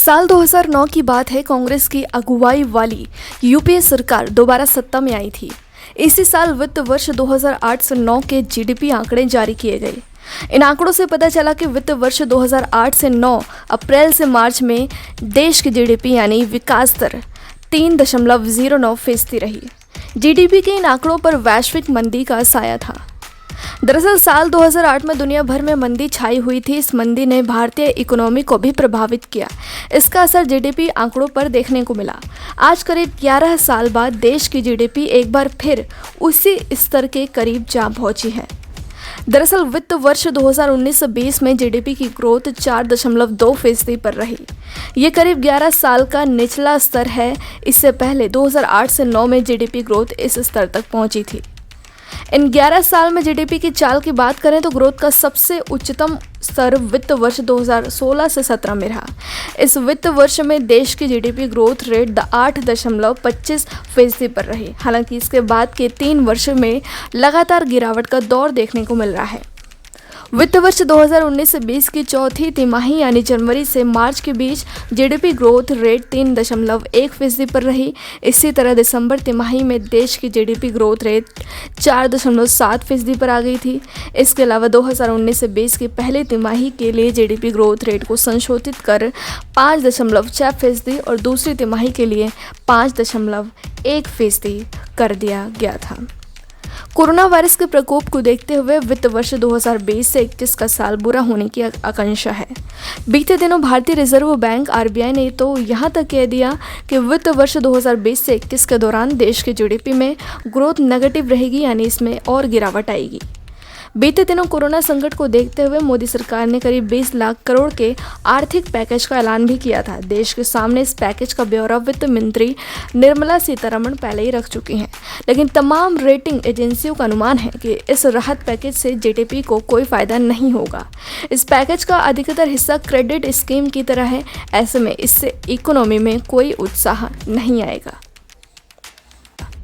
साल 2009 की बात है। कांग्रेस की अगुवाई वाली यूपीए सरकार दोबारा सत्ता में आई थी। इसी साल वित्त वर्ष 2008 से 9 के जीडीपी आंकड़े जारी किए गए। इन आंकड़ों से पता चला कि वित्त वर्ष 2008 से 9 अप्रैल से मार्च में देश की जीडीपी यानी विकास दर 3.09% रही। जीडीपी के इन आंकड़ों पर वैश्विक मंदी का साया था। दरअसल साल 2008 में दुनिया भर में मंदी छाई हुई थी। इस मंदी ने भारतीय इकोनॉमी को भी प्रभावित किया। इसका असर जीडीपी आंकड़ों पर देखने को मिला। आज करीब 11 साल बाद देश की जीडीपी एक बार फिर उसी स्तर के करीब जा पहुंची है। दरअसल वित्त वर्ष 2019-20 में जीडीपी की ग्रोथ 4.2% पर रही। ये करीब 11 साल का निचला स्तर है। इससे पहले 2008 से 9 में जीडीपी ग्रोथ इस स्तर तक पहुंची थी। इन 11 साल में जीडीपी की चाल की बात करें तो ग्रोथ का सबसे उच्चतम स्तर वित्त वर्ष 2016 से 17 में रहा। इस वित्त वर्ष में देश की जीडीपी ग्रोथ रेट 8.25% पर रही। हालांकि इसके बाद के 3 वर्ष में लगातार गिरावट का दौर देखने को मिल रहा है। वित्त वर्ष 2019 से 20 की चौथी तिमाही यानी जनवरी से मार्च के बीच जीडीपी ग्रोथ रेट 3.1% पर रही। इसी तरह दिसंबर तिमाही में देश की जीडीपी ग्रोथ रेट 4.7% पर आ गई थी। इसके अलावा 2019 से 20 की पहली तिमाही के लिए जीडीपी ग्रोथ रेट को संशोधित कर 5.6% और दूसरी तिमाही के लिए 5.1% कर दिया गया था। कोरोना वायरस के प्रकोप को देखते हुए वित्त वर्ष 2020 से 21 का साल बुरा होने की आशंका है। बीते दिनों भारतीय रिजर्व बैंक आरबीआई ने तो यहां तक कह दिया कि वित्त वर्ष 2020 से 21 के दौरान देश की जीडीपी में ग्रोथ नेगेटिव रहेगी, यानी इसमें और गिरावट आएगी। बीते दिनों कोरोना संकट को देखते हुए मोदी सरकार ने करीब 20 लाख करोड़ के आर्थिक पैकेज का ऐलान भी किया था। देश के सामने इस पैकेज का ब्यौरा वित्त मंत्री निर्मला सीतारमण पहले ही रख चुकी हैं, लेकिन तमाम रेटिंग एजेंसियों का अनुमान है कि इस राहत पैकेज से जीडीपी को कोई फायदा नहीं होगा। इस पैकेज का अधिकतर हिस्सा क्रेडिट स्कीम की तरह है। ऐसे में इससे इकोनॉमी में कोई उत्साह नहीं आएगा।